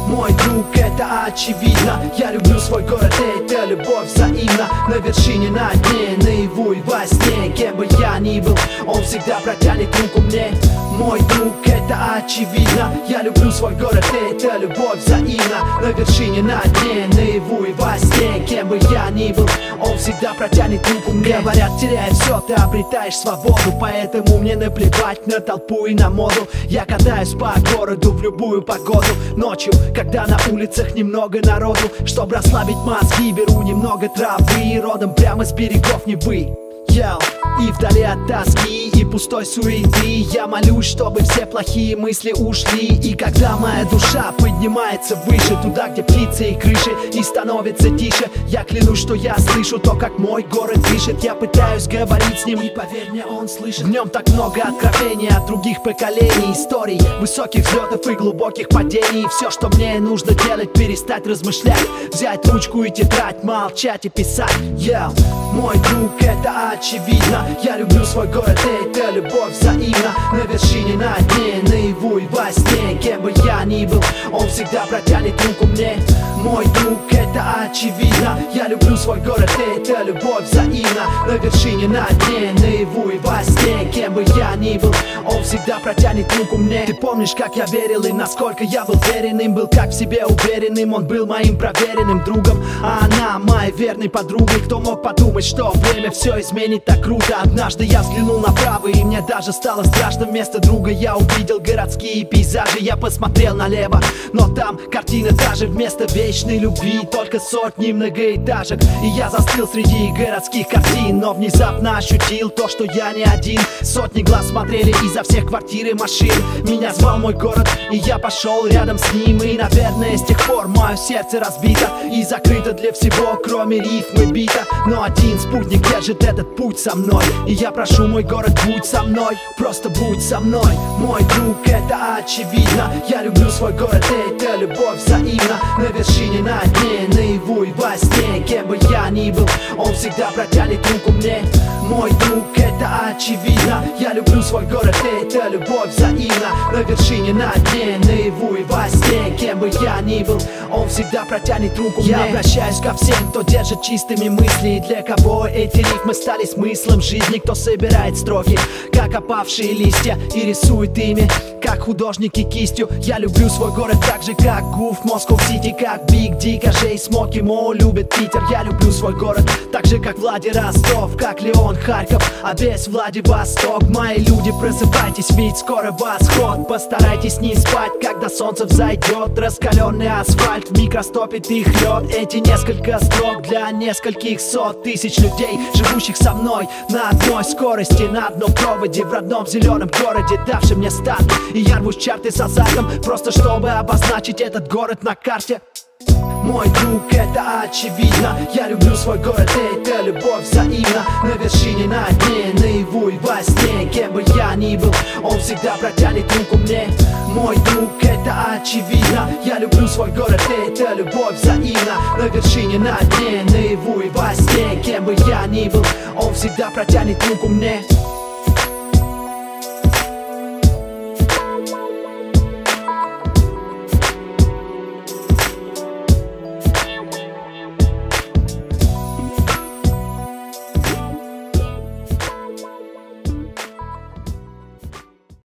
Мой друг, это очевидно. Я люблю свой город, это любовь взаимна. На вершине, на дне, наяву и во сне. Кем бы я ни был, он всегда протянет руку мне. Мой друг, это очевидно. Я люблю свой город, это любовь взаимна. На вершине, на дне, наяву и во сне. Кем бы я ни был, он всегда протянет руку мне. Говорят, теряя все, ты обретаешь свободу. Поэтому мне наплевать на толпу и на моду. Я катаюсь по городу в любую погоду. Ночью, когда на улицах немного народу, чтоб расслабить мозги, беру немного травы. Родом прямо с берегов Невы. И вдали от тоски и пустой суеты я молюсь, чтобы все плохие мысли ушли. И когда моя душа поднимается выше, туда, где птицы и крыши, и становится тише, я клянусь, что я слышу то, как мой город дышит. Я пытаюсь говорить с ним, и поверь мне, он слышит. В нем так много откровений от других поколений, историй, высоких взлетов и глубоких падений. Все, что мне нужно делать, перестать размышлять, взять ручку и тетрадь, молчать и писать. Мой друг, это очевидно. Я люблю свой город, это любовь взаимна. На вершине, на дне, наяву и во сне. Кем бы я ни был, он всегда протянет руку мне. Мой друг, это очевидно. Я люблю свой город, это любовь взаимна. На вершине, на дне, наяву и во сне. Кем бы я ни был, он всегда протянет руку мне. Ты помнишь, как я верил и насколько я был веренным, был как в себе уверенным. Он был моим проверенным другом, а она моей верной подругой. Кто мог подумать, что время все изменит так круто. Однажды я взглянул направо, и мне даже стало страшно. Вместо друга я увидел городские пейзажи. Я посмотрел налево, но там картина та же. Вместо вечной любви только сотни многоэтажек. И я застыл среди городских картин, но внезапно ощутил то, что я не один. Сотни глаз смотрели изо всех квартир и машин. Меня звал мой город, и я пошел рядом с ним. И, наверное, с тех пор мое сердце разбито и закрыто для всего, кроме рифмы бита. Но один спутник держит этот путь со мной. И я прошу, мой город, будь со мной, просто будь со мной. Мой друг, это очевидно. Я люблю свой город, это любовь взаимна. На вершине, на дне, наяву и во сне. Кем бы я ни был, он всегда протянет руку мне. Мой друг, это очевидно. Я люблю свой город, это любовь взаимна. На вершине, на дне, наяву и во сне. Кем бы я ни был, он всегда протянет руку мне. Я обращаюсь ко всем, кто держит чистыми мысли, и для кого эти рифмы стали смыслом жизни. Кто собирает строки, как опавшие листья, и рисует ими, как художники кистью. Я люблю свой город так же, как Гуф, Москва-Сити, как Биг Ди, Кажей, Смоки, Мо любит Питер. Я люблю свой город так же, как Владиростов, как Леон, Харьков, Одесс, Владивосток. Мои люди, просыпайтесь, ведь скоро восход. Постарайтесь не спать, когда солнце взойдет. Раскаленный асфальт микростопит их лед. Эти несколько строк для нескольких сот тысяч людей, живущих со мной на одной скорости, на одном проводе, в родном зеленом городе, давшем мне старт. И я рвусь чарты с азартом, просто чтобы обозначить этот город на карте. Мой друг, это очевидно. Я люблю свой город, это любовь взаимна. На вершине, на дне, наяву и во сне. Кем бы я ни был, он всегда протянет руку мне. Мой друг, это очевидно. Я люблю свой город, это любовь взаимна. На вершине, на дне, наяву и во сне. Кем бы я ни был, он всегда протянет руку мне.